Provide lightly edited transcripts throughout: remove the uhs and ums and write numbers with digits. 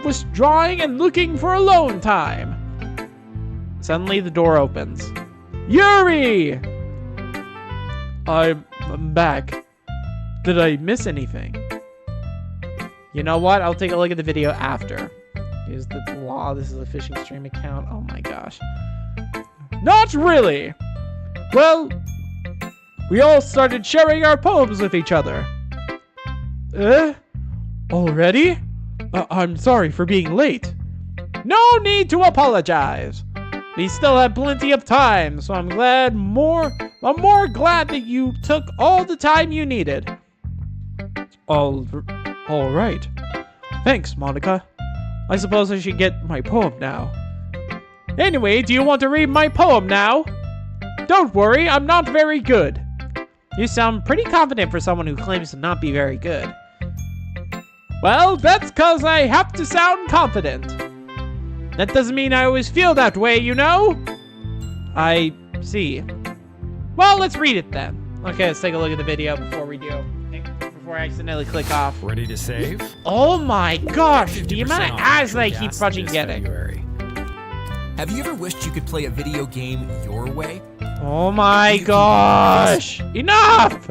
was drawing and looking for alone time. Suddenly the door opens. Yuri! I'm back. Did I miss anything? You know what? I'll take a look at the video after. Here's the law. This is a fishing stream account. Oh my gosh. Not really! Well, we all started sharing our poems with each other. Already? I'm sorry for being late. No need to apologize. We still have plenty of time, so I'm more glad that you took all the time you needed. All right. Thanks, Monica. I suppose I should get my poem now. Anyway, do you want to read my poem now? Don't worry, I'm not very good. You sound pretty confident for someone who claims to not be very good. Well, that's 'cause I have to sound confident. That doesn't mean I always feel that way, you know? I see. Well, let's read it then. Okay, let's take a look at the video before I accidentally click off. Ready to save? Oh my gosh, the amount of ads that I keep fucking getting. Have you ever wished you could play a video game your way? Oh my gosh! Enough!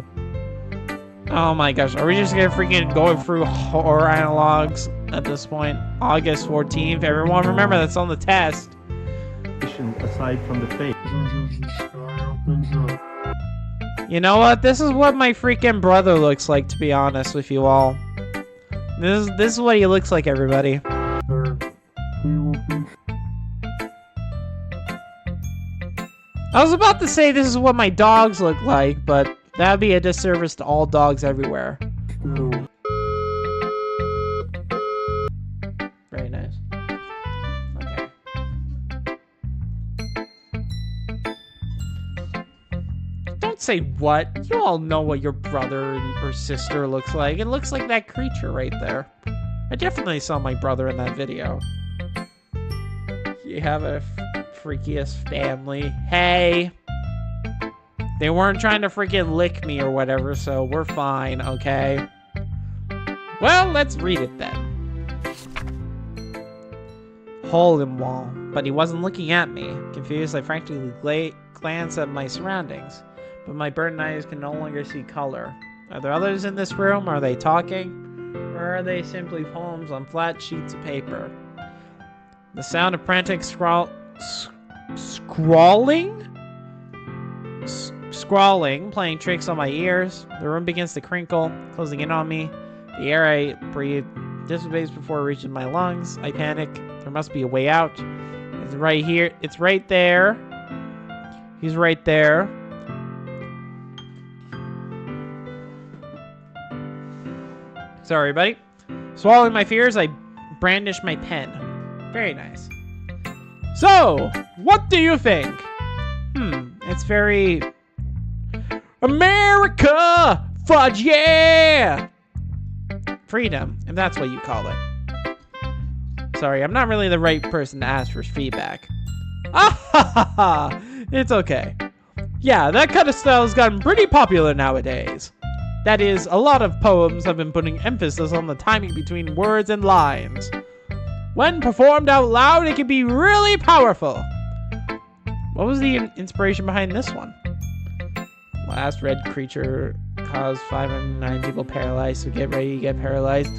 Oh my gosh, are we just gonna freaking go through horror analogs at this point? August 14th, everyone remember that's on the test. Aside from the face. You know what? This is what my freaking brother looks like, to be honest with you all. This is what he looks like, everybody. I was about to say this is what my dogs look like, but that'd be a disservice to all dogs everywhere. Very nice. Okay. Don't say what. You all know what your brother or sister looks like. It looks like that creature right there. I definitely saw my brother in that video. You have a freakiest family. Hey! They weren't trying to freaking lick me or whatever, so we're fine, okay? Well, let's read it then. Hole in wall. But he wasn't looking at me. Confused, I frantically glanced at my surroundings. But my burdened eyes can no longer see color. Are there others in this room? Are they talking? Or are they simply poems on flat sheets of paper? The sound of frantic scrawling, playing tricks on my ears. The room begins to crinkle, closing in on me. The air I breathe dissipates before it reaches my lungs. I panic. There must be a way out. It's right here. It's right there. He's right there. Sorry, buddy. Swallowing my fears, I brandish my pen. Very nice. So, what do you think? It's very... America! Fudge, yeah! Freedom, if that's what you call it. Sorry, I'm not really the right person to ask for feedback. Ah ha ha ha! It's okay. Yeah, that kind of style has gotten pretty popular nowadays. That is, a lot of poems have been putting emphasis on the timing between words and lines. When performed out loud, it can be really powerful. What was the inspiration behind this one? Last red creature caused 509 people paralyzed, so get ready to get paralyzed.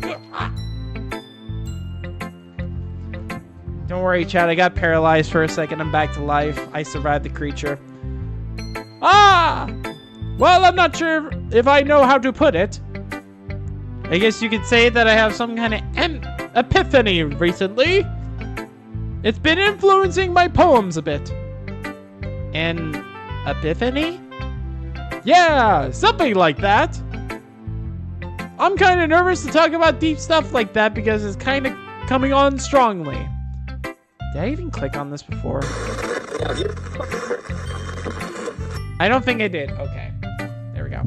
Don't worry, Chad, I got paralyzed for a second. I'm back to life. I survived the creature. Ah! Well, I'm not sure if I know how to put it. I guess you could say that I have some kind of epiphany recently. It's been influencing my poems a bit. An epiphany? Yeah, something like that. I'm kind of nervous to talk about deep stuff like that because it's kind of coming on strongly. Did I even click on this before? I don't think I did. Okay. There we go.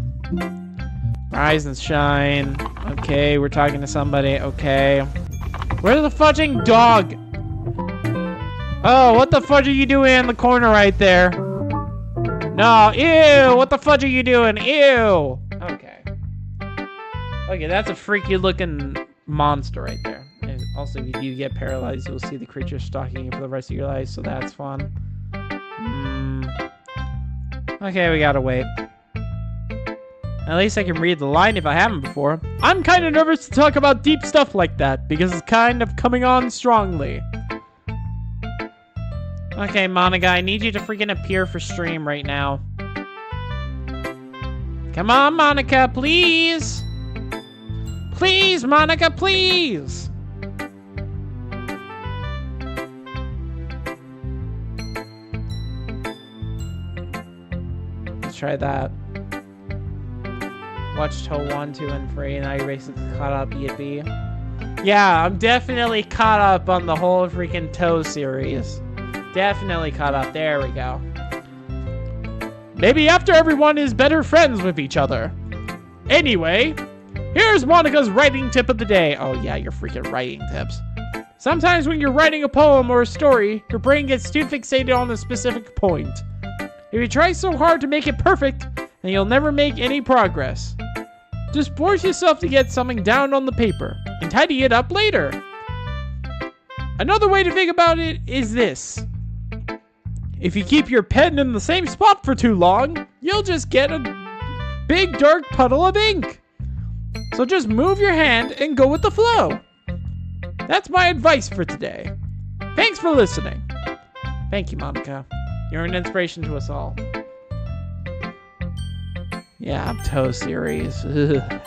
Rise and shine. Okay, we're talking to somebody. Okay. Where's the fudging dog? Oh, what the fudge are you doing in the corner right there? No, ew! What the fudge are you doing? Ew! Okay. Okay, that's a freaky looking monster right there. Also, if you get paralyzed, you'll see the creature stalking you for the rest of your life, so that's fun. Okay, we gotta wait. At least I can read the line if I haven't before. I'm kind of nervous to talk about deep stuff like that, because it's kind of coming on strongly. Okay, Monica, I need you to freaking appear for stream right now. Come on, Monica, please! Please, Monica, please! Let's try that. Watched Toe 1, 2, and 3, and I basically caught up Yippee. Yeah, I'm definitely caught up on the whole freaking Toe series. Definitely caught up. There we go. Maybe after everyone is better friends with each other. Anyway, here's Monica's writing tip of the day. Oh yeah, your freaking writing tips. Sometimes when you're writing a poem or a story, your brain gets too fixated on a specific point. If you try so hard to make it perfect, then you'll never make any progress. Just force yourself to get something down on the paper and tidy it up later. Another way to think about it is this. If you keep your pen in the same spot for too long, you'll just get a big dark puddle of ink. So just move your hand and go with the flow. That's my advice for today. Thanks for listening. Thank you, Monica. You're an inspiration to us all. Yeah, Toe series. Ugh.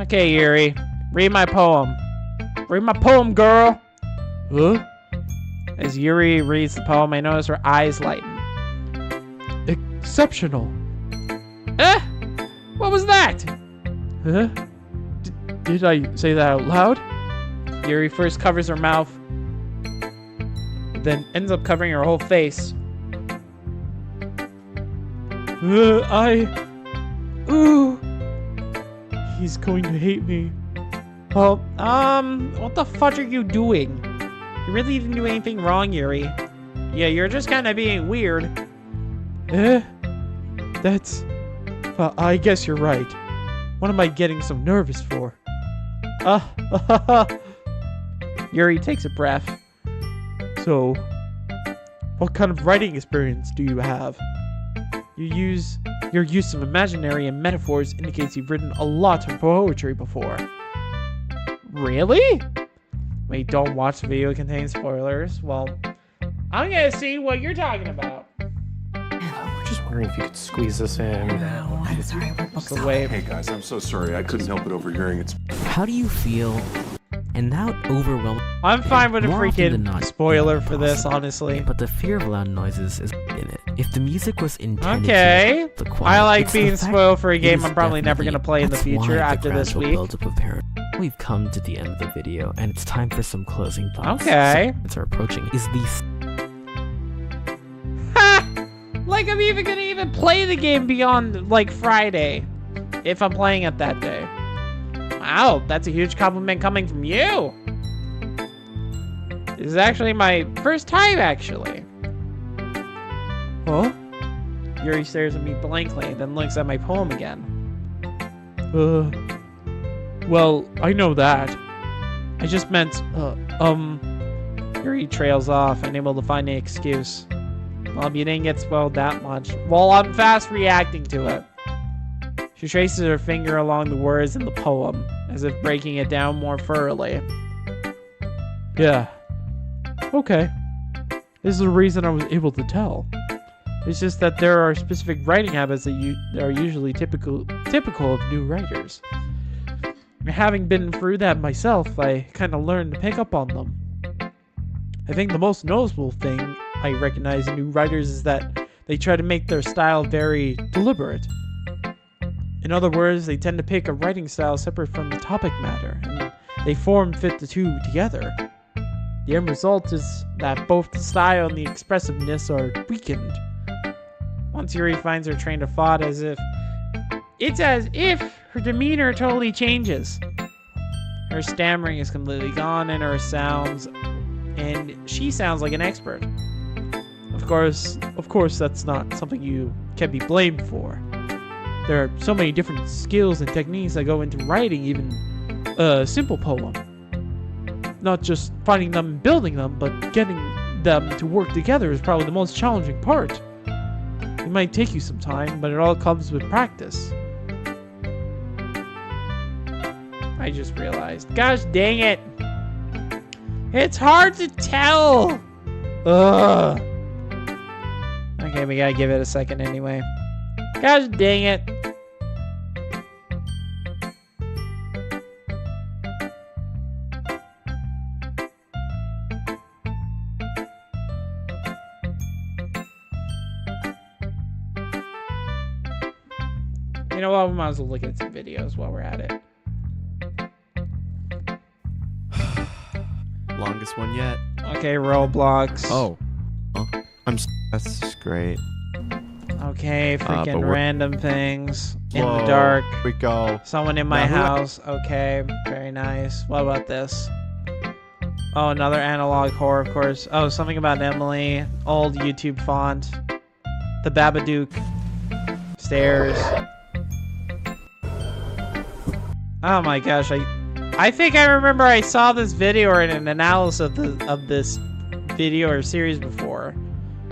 Okay, Yuri. Read my poem. Read my poem, girl. Huh? As Yuri reads the poem, I notice her eyes lighten. Exceptional. Eh? What was that? Huh? Did I say that out loud? Yuri first covers her mouth, then ends up covering her whole face. Ooh. He's going to hate me. Well, what the fudge are you doing? You really didn't do anything wrong, Yuri. Yeah, you're just kind of being weird. That's... I guess you're right. What am I getting so nervous for? Yuri takes a breath. So, what kind of writing experience do you have? Your use of imaginary and metaphors indicates you've written a lot of poetry before. Really? Wait, don't watch the video, it contains spoilers. Well, I'm gonna see what you're talking about. We're just wondering if you could squeeze this in. No, I'm sorry, we're booked up. Hey guys, I'm so sorry. I couldn't help it overhearing it. How do you feel? And that overwhelming. I'm fine with a More often than freaking not, spoiler for this, impossible. honestly. But the fear of loud noises is in it. If the music was intended Okay. to the quiet, I like it's the being fact spoiled for a it game is I'm probably never definitely- gonna play in the that's future why after the this gradual week. buildup of parent. We've come to the end of the video, and it's time for some closing thoughts. Okay. It's are approaching. Is these Ha! Like I'm even gonna play the game beyond, like, Friday. If I'm playing it that day. Wow, that's a huge compliment coming from you. This is actually my first time, actually. Huh? Yuri stares at me blankly, then looks at my poem again. Well, I know that. I just meant, Yuri trails off, unable to find an excuse. Well, you didn't get spoiled that much. Well, I'm fast reacting to it. She traces her finger along the words in the poem, as if breaking it down more thoroughly. Yeah. Okay. This is the reason I was able to tell. It's just that there are specific writing habits that are usually typical of new writers. Having been through that myself, I kind of learned to pick up on them. I think the most noticeable thing I recognize in new writers is that they try to make their style very deliberate. In other words, they tend to pick a writing style separate from the topic matter, and they fit the two together. The end result is that both the style and the expressiveness are weakened. Once Yuri finds her train of thought, it's as if her demeanor totally changes. Her stammering is completely gone, and she sounds like an expert. Of course, that's not something you can be blamed for. There are so many different skills and techniques that go into writing even a simple poem. not just finding them and building them, but getting them to work together is probably the most challenging part. It might take you some time, but it all comes with practice. I just realized. Gosh dang it! It's hard to tell! Ugh. Okay, we gotta give it a second anyway. Gosh dang it! You know what? We might as well look at some videos while we're at it. Longest one yet. Okay, Roblox. Oh. That's just great. Okay, freaking random things in Whoa, the dark. Here we go. Someone in my house. Okay, very nice. What about this? Oh, another analog horror, of course. Oh, something about Emily. Old YouTube font. The Babadook. Stairs. Oh my gosh, I think I remember I saw this video or an analysis of this video or series before.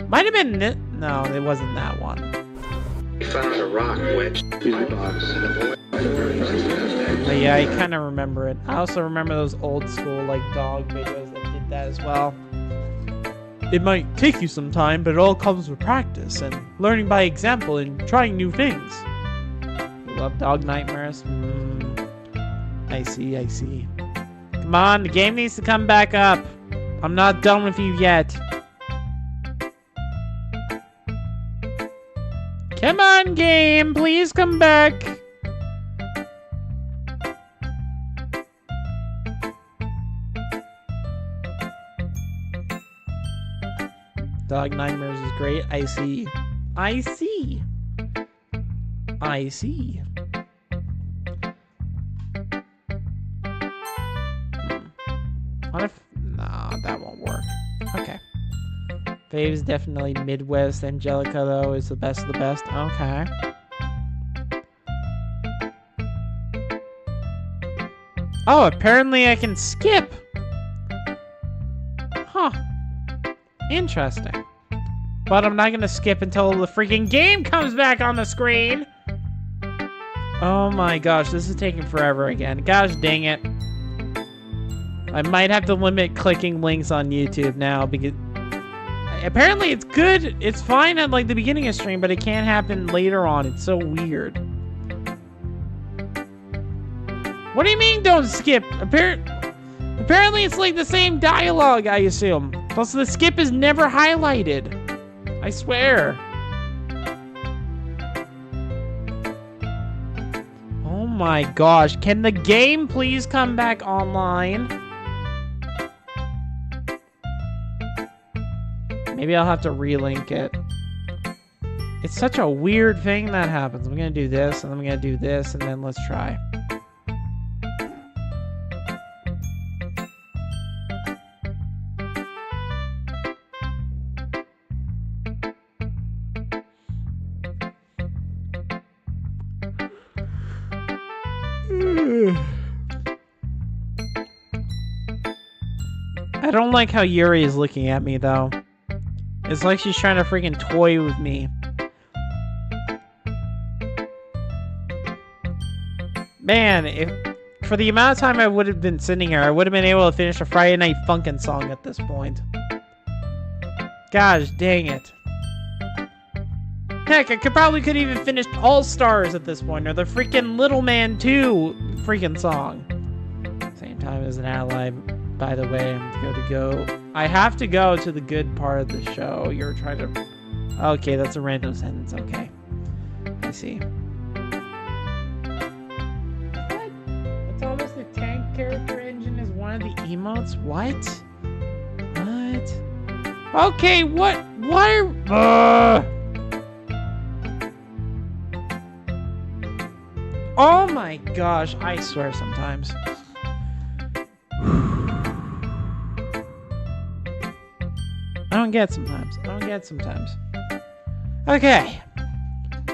Might have been no, it wasn't that one. We found a rock wedged in my box. But yeah, I kind of remember it. I also remember those old school like dog videos that did that as well. It might take you some time, but it all comes with practice and learning by example and trying new things. You love dog nightmares? I see, I see. Come on, the game needs to come back up. I'm not done with you yet. Come on, game, please come back. Dog Nightmares is great. I see. I see. I see. What if... Nah, that won't work. Okay. Fave is definitely Midwest. Angelica, though, is the best of the best. Okay. Oh, apparently I can skip. Huh. Interesting. But I'm not gonna skip until the freaking game comes back on the screen. Oh my gosh, this is taking forever again. Gosh dang it. I might have to limit clicking links on YouTube now because apparently it's good. It's fine at like the beginning of stream, but it can't happen later on. It's so weird. What do you mean don't skip? Apparently it's like the same dialogue, I assume. Plus the skip is never highlighted. I swear. Oh my gosh. Can the game please come back online? Maybe I'll have to relink it. It's such a weird thing that happens. I'm gonna do this, and then I'm gonna do this, and then let's try. I don't like how Yuri is looking at me, though. It's like she's trying to freaking toy with me. Man, if for the amount of time I would have been sitting here, I would have been able to finish a Friday Night Funkin' song at this point. Gosh dang it. Heck, I could even finish All Stars at this point, or the freaking Little Man 2 freaking song. Same time as an ally, by the way. I'm go. I have to go to the good part of the show. You're trying to... Okay, that's a random sentence. Okay. I see. What? It's almost the tank character engine is one of the emotes? What? What? Okay, what? What are... Oh my gosh, I swear sometimes. I don't get sometimes. Okay.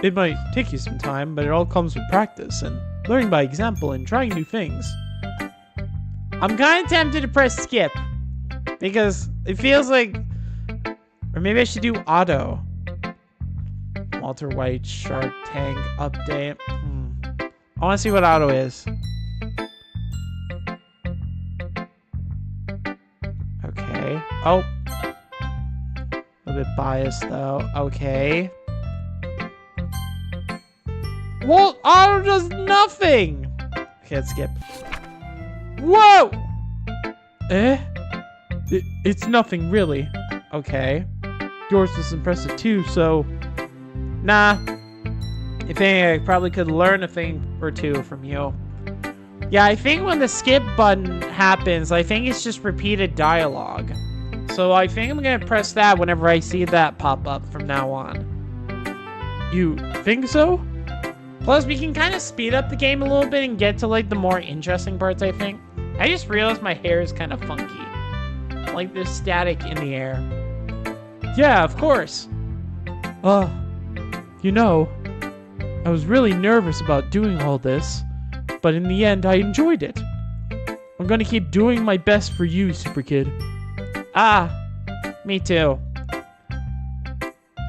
It might take you some time, but it all comes with practice and learning by example and trying new things. I'm kind of tempted to press skip. Because it feels like... Or maybe I should do auto. Walter White, Shark Tank, update. I want to see what auto is. Okay. Oh. A little bit biased, though. Okay. Well, auto does nothing! Okay, let's skip. Whoa! It's nothing, really. Okay. Yours was impressive, too, so... Nah. If anything, I probably could learn a thing or two from you. Yeah, I think when the skip button happens, I think it's just repeated dialogue. So I think I'm gonna press that whenever I see that pop up from now on. You think so? Plus, we can kind of speed up the game a little bit and get to, like, the more interesting parts, I think. I just realized my hair is kind of funky. Like, there's static in the air. Yeah, of course. You know, I was really nervous about doing all this, but in the end, I enjoyed it. I'm gonna keep doing my best for you, Super Kid. Me too.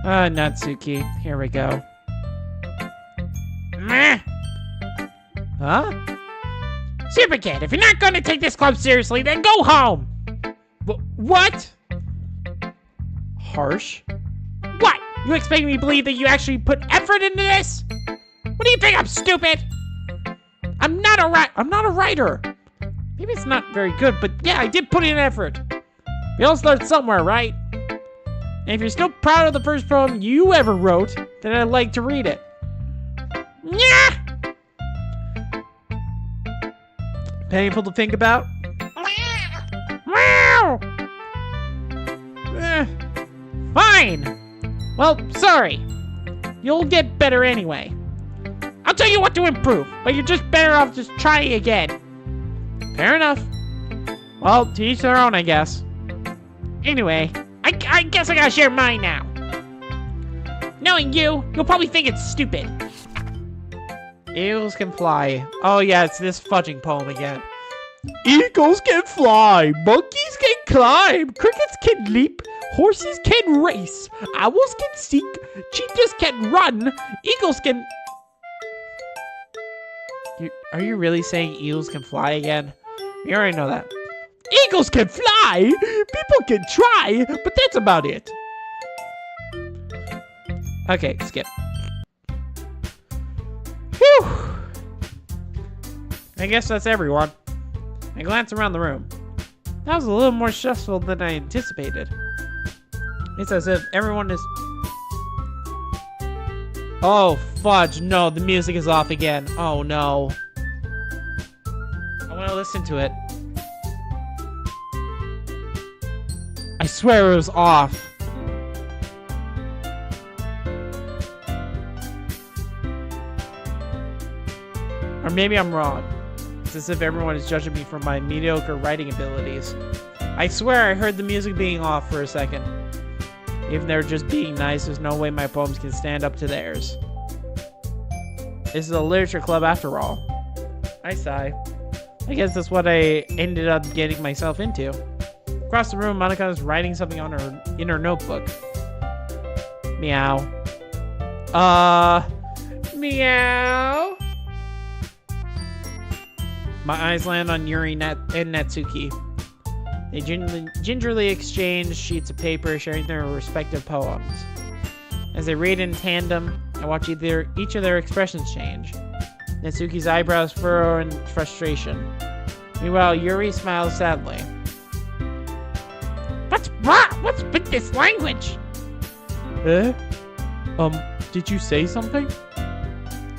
Natsuki. Here we go. Meh. Huh? Super Kid, if you're not gonna take this club seriously, then go home! What? Harsh? What? You expect me to believe that you actually put effort into this? What do you think, I'm stupid? I'm not a writer. Maybe it's not very good, but yeah, I did put in effort. We all start somewhere, right? And if you're still proud of the first poem you ever wrote, then I'd like to read it. Yeah! Painful to think about? Wow! Fine! Well, sorry. You'll get better anyway. I'll tell you what to improve, but you're just better off just trying again. Fair enough. Well, to each their own, I guess. Anyway, I guess I gotta share mine now. Knowing you'll probably think it's stupid. Eagles can fly. Oh yeah, it's this fudging poem again. Eagles can fly, monkeys can climb, crickets can leap, horses can race, owls can seek, cheetahs can run, eagles can... Are you really saying eagles can fly again? We already know that. Eagles can fly! People can try, but that's about it. Okay, skip. Phew! I guess that's everyone. I glance around the room. That was a little more stressful than I anticipated. It's as if everyone is... Oh, fudge. No, the music is off again. Oh, no. I want to listen to it. I swear it was off. Or maybe I'm wrong. It's as if everyone is judging me for my mediocre writing abilities. I swear I heard the music being off for a second. Even they're just being nice, there's no way my poems can stand up to theirs. This is a literature club after all. I sigh. I guess that's what I ended up getting myself into. Across the room, Monica is writing something in her notebook. Meow. Meow. My eyes land on Yuri and Natsuki. They gingerly exchange sheets of paper, sharing their respective poems. As they read in tandem, I watch each of their expressions change. Natsuki's eyebrows furrow in frustration. Meanwhile, Yuri smiles sadly. What's wrong? What's with this language? Did you say something?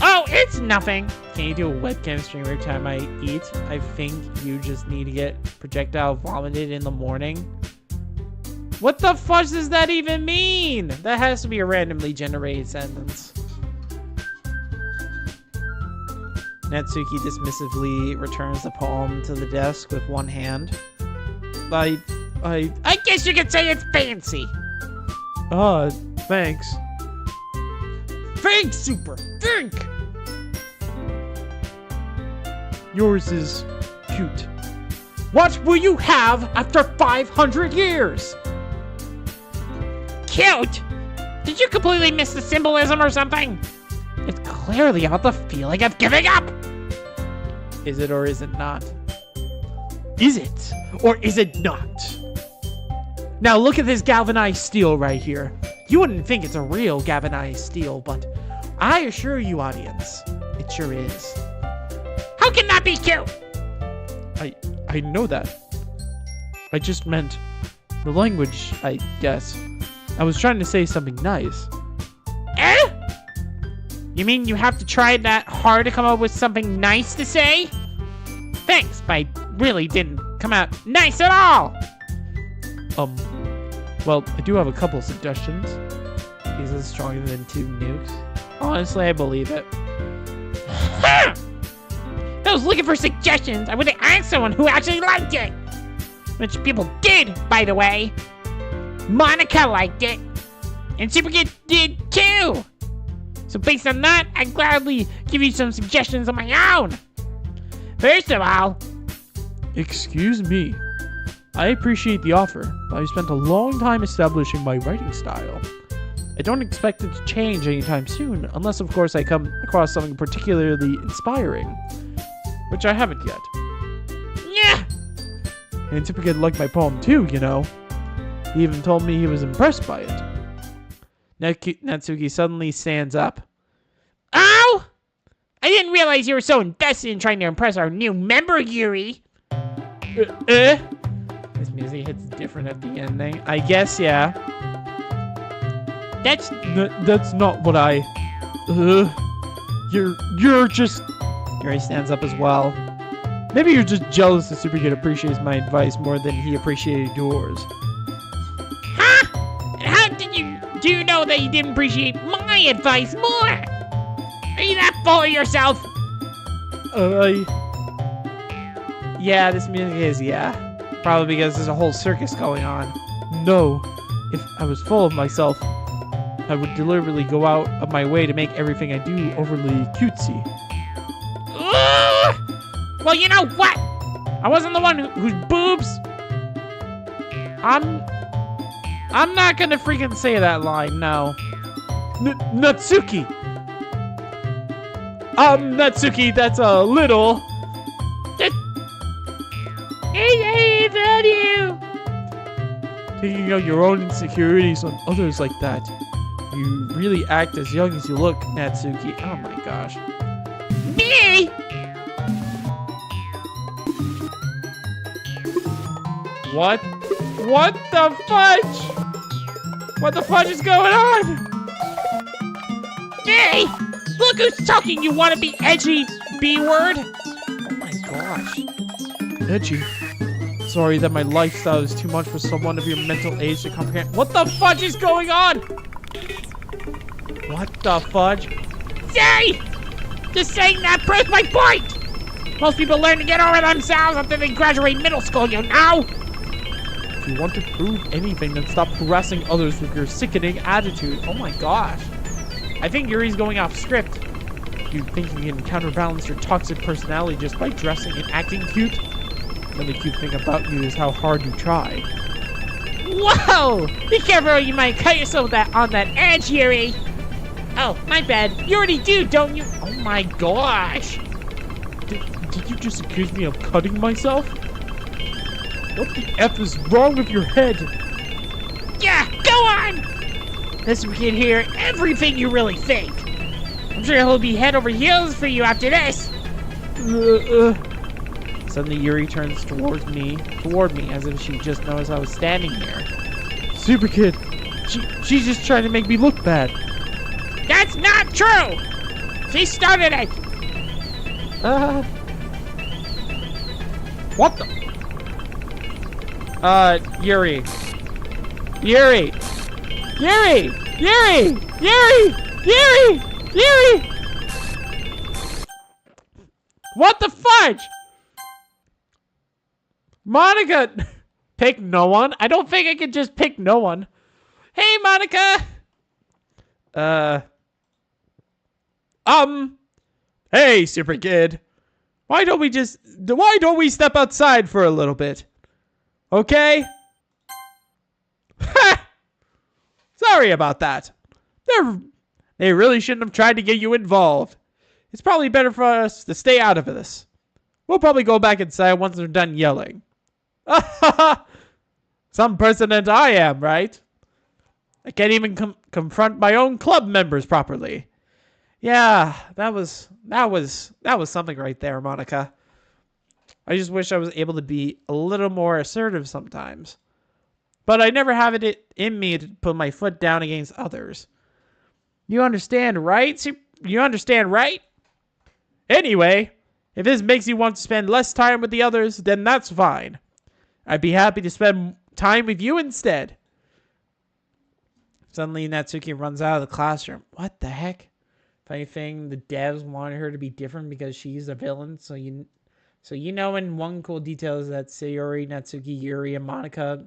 Oh, it's nothing. Can you do a webcam stream every time I eat? I think you just need to get projectile vomited in the morning. What the fudge does that even mean? That has to be a randomly generated sentence. Natsuki dismissively returns the poem to the desk with one hand. I guess you could say it's fancy. Thanks. Thanks, Super. Think. Yours is cute. What will you have after 500 years? Cute? Did you completely miss the symbolism or something? It's clearly about the feeling of giving up. Is it or is it not? Is it or is it not? Now look at this galvanized steel right here. You wouldn't think it's a real galvanized steel, but I assure you, audience, it sure is. How can that be cute? I know that. I just meant the language, I guess. I was trying to say something nice. Eh? You mean you have to try that hard to come up with something nice to say? Thanks, but I really didn't come out nice at all. Well, I do have a couple suggestions. Is it stronger than 2 nukes? Honestly, I believe it. If I was looking for suggestions, I would have asked someone who actually liked it. Which people did, by the way. Monica liked it. And Superkid did too. So based on that, I'd gladly give you some suggestions of my own. First of all... Excuse me. I appreciate the offer, but I've spent a long time establishing my writing style. I don't expect it to change anytime soon, unless of course I come across something particularly inspiring. Which I haven't yet. Yeah. And Superkid liked my poem too, you know. He even told me he was impressed by it. Natsuki suddenly stands up. Oh! I didn't realize you were so invested in trying to impress our new member, Yuri. This music hits different at the ending. I guess, yeah. That's not what I... You're just... Yuri stands up as well. Maybe you're just jealous that Superkid appreciates my advice more than he appreciated yours. Huh? And how do you know that you didn't appreciate my advice more? Are you that full of yourself? Yeah, this music is, yeah. Probably because there's a whole circus going on. No. If I was full of myself, I would deliberately go out of my way to make everything I do overly cutesy. Well, you know what? I wasn't the one whose boobs... I'm not gonna freaking say that line, no. Natsuki! Natsuki, that's a little... Hey, about you! Taking out your own insecurities on others like that. You really act as young as you look, Natsuki. Oh my gosh. Me? What? What the fudge? What the fudge is going on? Me? Look who's talking, you wanna be edgy B-word? Oh my gosh. Edgy? Sorry that my lifestyle is too much for someone of your mental age to comprehend. What the fudge is going on? What the fudge? Say! Just saying that proves my point! Most people learn to get over themselves after they graduate middle school, you know? If you want to prove anything, then stop harassing others with your sickening attitude. Oh my gosh. I think Yuri's going off script. You think you can counterbalance your toxic personality just by dressing and acting cute? The only cute thing about you is how hard you try. Whoa! Be careful or you might cut yourself on that edge, Yuri! Oh, my bad. You already do, don't you? Oh my gosh! Did you just accuse me of cutting myself? What the F is wrong with your head? Yeah, go on! This kid hear everything you really think. I'm sure he'll be head over heels for you after this. Suddenly Yuri turns toward me as if she just knows I was standing here. Super Kid, she's just trying to make me look bad. That's not true! She started it! What the? Yuri. Yuri! Yuri! Yuri! Yuri! Yuri! Yuri! What the fudge? Monica! Pick no one? I don't think I could just pick no one. Hey, Monica! Hey, Super Kid. Why don't we step outside for a little bit? Okay? Ha! Sorry about that. They really shouldn't have tried to get you involved. It's probably better for us to stay out of this. We'll probably go back inside once they're done yelling. Some president I am, right? I can't even confront my own club members properly. Yeah, that was something right there, Monica. I just wish I was able to be a little more assertive sometimes. But I never have it in me to put my foot down against others. You understand, right? You understand, right? Anyway, if this makes you want to spend less time with the others, then that's fine. I'd be happy to spend time with you instead. Suddenly, Natsuki runs out of the classroom. What the heck? Funny thing, the devs wanted her to be different because she's a villain. So you know, in one cool detail is that Sayori, Natsuki, Yuri, and Monica.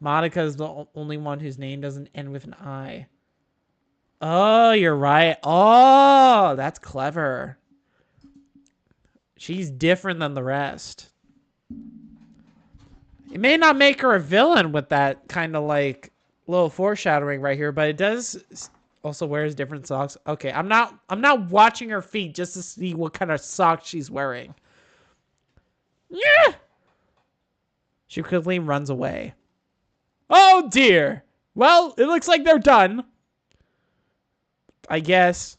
Monica is the only one whose name doesn't end with an I. Oh, you're right. Oh, that's clever. She's different than the rest. It may not make her a villain with that kind of like little foreshadowing right here, but it does also wears different socks. Okay, I'm not watching her feet just to see what kind of socks she's wearing. Yeah. She quickly runs away. Oh dear. Well, it looks like they're done. I guess.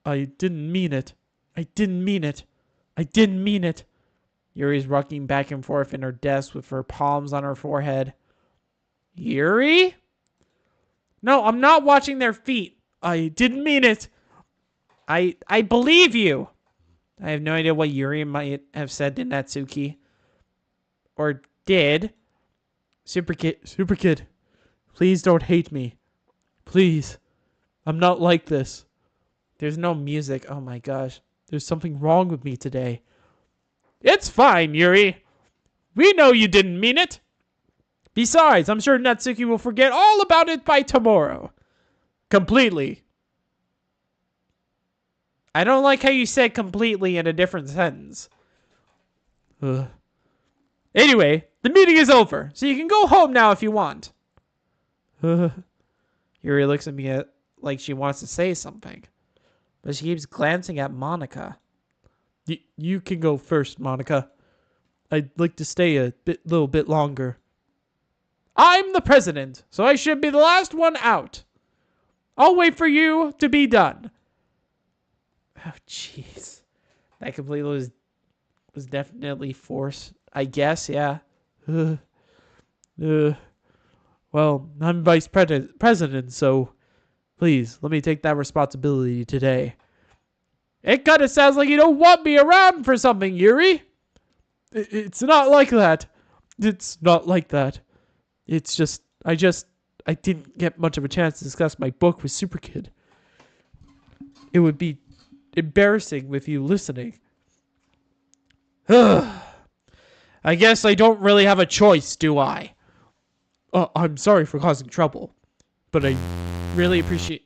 I didn't mean it. I didn't mean it. I didn't mean it. Yuri's rocking back and forth in her desk with her palms on her forehead. Yuri? No, I'm not watching their feet. I didn't mean it. I believe you. I have no idea what Yuri might have said to Natsuki. Or did. Super kid. Please don't hate me. Please. I'm not like this. There's no music. Oh my gosh. There's something wrong with me today. It's fine, Yuri. We know you didn't mean it. Besides, I'm sure Natsuki will forget all about it by tomorrow. Completely. I don't like how you said completely in a different sentence. Anyway, the meeting is over, so you can go home now if you want. Yuri looks at me like she wants to say something, but she keeps glancing at Monica. You can go first, Monica. I'd like to stay a little bit longer. I'm the president, so I should be the last one out. I'll wait for you to be done. Oh, jeez. That completely was definitely forced. I guess, yeah. Well, I'm vice president, so please, let me take that responsibility today. It kind of sounds like you don't want me around for something, Yuri. It's not like that. It's not like that. It's just, I didn't get much of a chance to discuss my book with Super Kid. It would be embarrassing with you listening. I guess I don't really have a choice, do I? I'm sorry for causing trouble, but I really appreciate...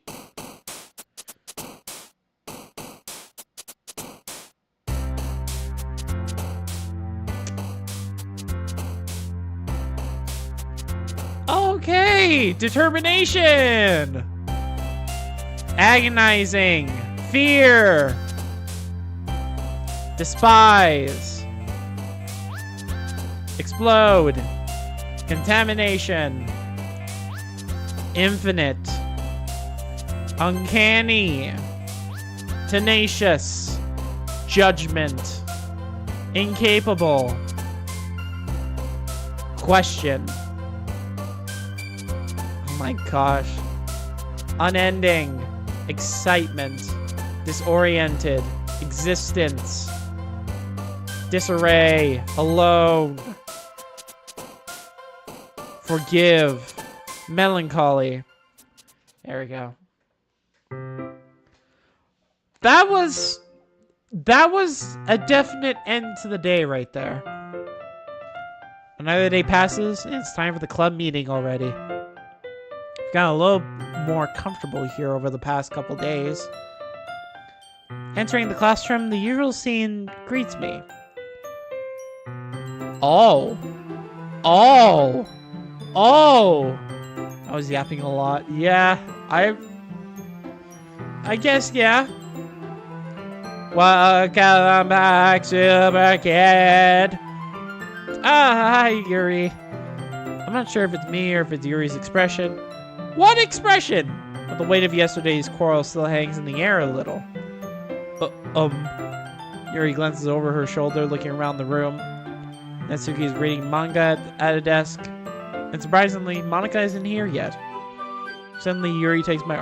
Okay, determination, agonizing, fear, despise, explode, contamination, infinite, uncanny, tenacious, judgment, incapable, question. Oh my gosh. Unending, excitement, disoriented, existence, disarray, alone, forgive, melancholy. There we go. That was a definite end to the day right there. Another day passes, and it's time for the club meeting already. I've gotten a little more comfortable here over the past couple days. Entering the classroom, the usual scene greets me. Oh. Oh. Oh. I was yapping a lot. Yeah, I guess, yeah. Welcome back, Super Kid. Hi, Yuri. I'm not sure if it's me or if it's Yuri's expression. What expression? But the weight of yesterday's quarrel still hangs in the air a little. Yuri glances over her shoulder, looking around the room. Natsuki is reading manga at a desk. And surprisingly, Monica isn't here yet. Suddenly, Yuri takes my arm.